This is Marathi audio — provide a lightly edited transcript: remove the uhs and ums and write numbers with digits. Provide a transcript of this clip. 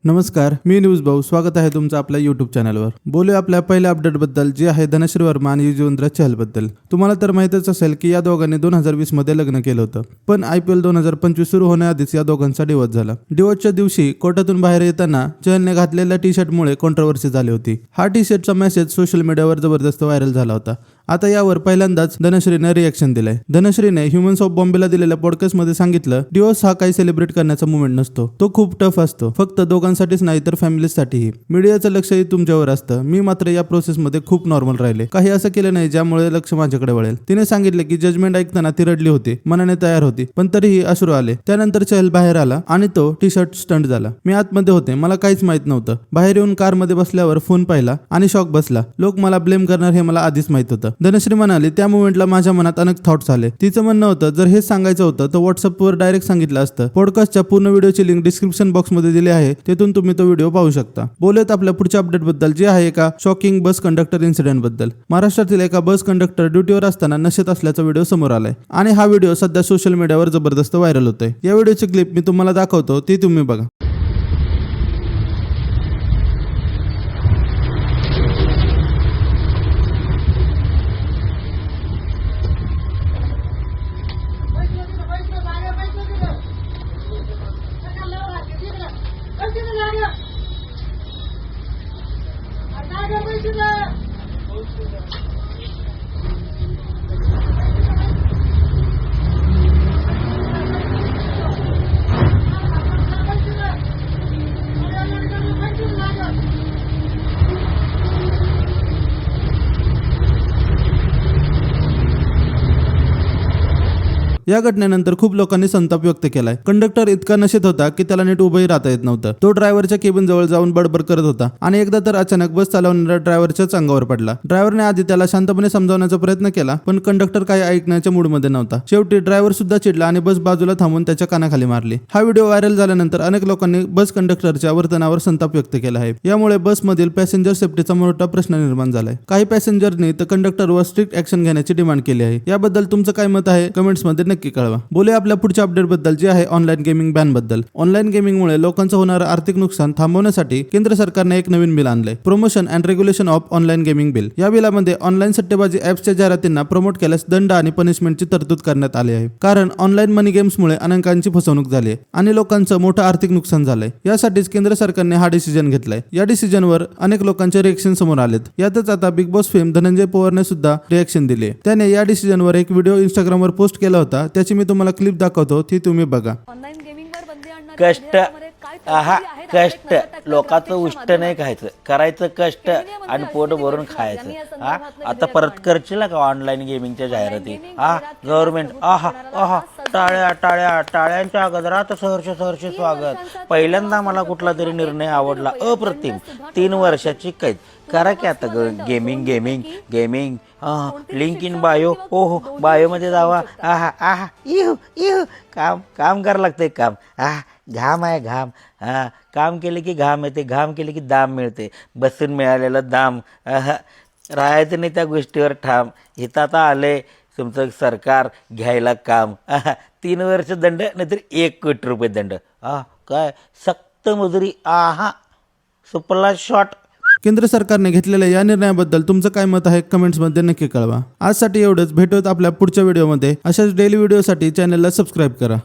नमस्कार, मी न्यूज भाऊ. स्वागत आहे तुमचं आपल्या यूट्यूब चॅनलवर. बोलूया आपल्या पहिल्या अपडेट बद्दल, जे आहे धनश्री वर्मा आणि युजवेंद्र चहल बद्दल. तुम्हाला तर माहितच असेल की या दोघांनी 2020 मध्ये लग्न केलं होतं, पण IPL 2025 सुरू होण्याआधीच या दोघांचा डिवोर्स झाला. डिवोर्सच्या दिवशी कोर्टातून बाहेर येताना चहलने घातलेल्या टी शर्टमुळे कॉन्ट्रोवर्सी झाली होती. हा टी शर्टचा मेसेज सोशल मीडियावर जबरदस्त व्हायरल झाला होता. आता यावर पहिल्यांदाच धनश्रीने रिएक्शन दिलंय. धनश्रीने ह्युमन्स ऑफ बॉम्बेला दिलेल्या पॉडकास्टमध्ये सांगितलं, डिवोर्स हा काही सेलिब्रेट करण्याचा मुवमेंट नसतो, तो खूप टफ असतो, फक्त दोघांसाठीच नाही तर फॅमिलीसाठीही. मीडियाचं लक्षही तुमच्यावर असतं. मी मात्र या प्रोसेसमध्ये खूप नॉर्मल राहिले, काही असं केलं नाही ज्यामुळे लक्ष माझ्याकडे वळेल. तिने सांगितलं की जजमेंट ऐकताना ती रडली होती, मनाने तयार होती, पण तरीही अश्रू आले. त्यानंतर चहल बाहेर आला आणि तो टी शर्ट स्टंट झाला. मी आतमध्ये होते, मला काहीच माहित नव्हतं. बाहेर येऊन कारमध्ये बसल्यावर फोन पाहिला आणि शॉक बसला. लोक मला ब्लेम करणार हे मला आधीच माहित होतं. धनश्री म्हणाली, त्या मुवमेंटला माझ्या मनात अनेक थॉट्स आले. तिचं म्हणणं होतं, जर हेच सांगायचं होतं तर व्हॉट्सअपवर डायरेक्ट सांगितलं असतं. पॉडकास्टच्या पूर्ण व्हिडिओची लिंक डिस्क्रिप्शन बॉक्समध्ये दिली आहे, तेथून तुम्ही तो व्हिडिओ पाहू शकता. बोलूयात आपल्या पुढच्या अपडेट बद्दल, जे आहे एका शॉकिंग बस कंडक्टर इन्सिडेंट बद्दल. महाराष्ट्रातील एका बस कंडक्टर ड्युटीवर असताना नशेत असल्याचा व्हिडिओ समोर आलाय आणि हा व्हिडिओ सध्या सोशल मीडियावर जबरदस्त व्हायरल होतोय. या व्हिडिओची क्लिप मी तुम्हाला दाखवतो, ती तुम्ही बघा. या घटनेनंतर खूप लोकांनी संताप व्यक्त केलाय. कंडक्टर इतका नशेत होता की त्याला नीट उभंही राहता येत नव्हतं. तो ड्रायव्हरच्या केबिन जवळ जाऊन बडबड करत होता आणि एकदा तर अचानक बस चालवणाऱ्या ड्रायव्हरच्याच अंगावर पडला. ड्रायव्हरने आधी त्याला शांतपणे समजावण्याचा प्रयत्न केला, पण कंडक्टर काही ऐकण्याच्या मूडमध्ये नव्हता. शेवटी ड्रायव्हर सुद्धा चिडला आणि बस बाजूला थांबून त्याच्या कानाखाली मारली. हा व्हिडिओ व्हायरल झाल्यानंतर अनेक लोकांनी बस कंडक्टरच्या वर्तनावर संताप व्यक्त केला आहे. यामुळे बसमधील पॅसेंजर सेफ्टीचा मोठा प्रश्न निर्माण झालाय. काही पॅसेंजरनी तर कंडक्टरवर स्ट्रिक्ट ऍक्शन घेण्याची डिमांड केली आहे. याबद्दल तुमचं काय मत आहे कमेंट्समध्ये नक्की कळवा. बोलूया आपल्या पुढच्या अपडेट बद्दल, जे आहे ऑनलाईन गेमिंग बॅन बद्दल. ऑनलाईन गेमिंगमुळे लोकांचं होणारं आर्थिक नुकसान थांबवण्यासाठी केंद्र सरकारने एक नवीन बिल आणलंय, promotion and regulation of online gaming bill. या बिलामध्ये ऑनलाईन सट्टेबाजी ऍप्सच्या जाहिरातींना प्रमोट केल्यास दंड आणि पनिशमेंटची तरतूद करण्यात आली आहे. कारण ऑनलाईन मनी गेम्समुळे अनेकांची फसवणूक झाली आहे आणि लोकांचं मोठं आर्थिक नुकसान झालंय. यासाठीच केंद्र सरकारने हा डिसिजन घेतलाय. या डिसिजनवर अनेक लोकांचे रिएक्शन समोर आलेत. यातच आता बिग बॉस फेम धनंजय पवारने सुद्धा रिएक्शन दिली. त्याने या डिसिजनवर एक व्हिडिओ इंस्टाग्रामवर पोस्ट केला होता, त्याची मी तुम्हाला क्लिप दाखवतो, ती तुम्ही बघा. कष्ट कष्ट लोकांचं उष्ट नाही खायचं, करायचं कष्ट आणि पोट भरून खायचं. हा आता परत करशील का ऑनलाईन गेमिंगच्या जाहिराती? हा गव्हर्नमेंट टाळ्या टाळ्या टाळ्यांच्या गजरात सहर्ष स्वागत. पहिल्यांदा मला कुठला तरी निर्णय आवडला, अप्रतिम. 3 वर्षाची कैद. करा की आता gaming gaming gaming link in bio. हो बायोमध्ये जावा. इहू इहू काम करावं लागतंय. काम घाम आहे घाम. काम केले की घाम येते, घाम केले की दाम मिळते. बसून मिळालेलं दाम राहायचं नाही त्या गोष्टीवर ठाम. इथं आता आले तुमचं सरकार घ्यायला काम. 3 वर्ष दंड, नाहीतर 1 कोटी रुपये दंड. काय सक्त मजुरी. सुपरला शॉट. केंद्र सरकारने घेतलेल्या या निर्णयाबद्दल तुमचं काय मत आहे कमेंट्समध्ये नक्की कळवा. आजसाठी एवढंच. भेटूयात आपल्या पुढच्या व्हिडिओमध्ये. अशाच डेली व्हिडिओसाठी चॅनलला सबस्क्राईब करा.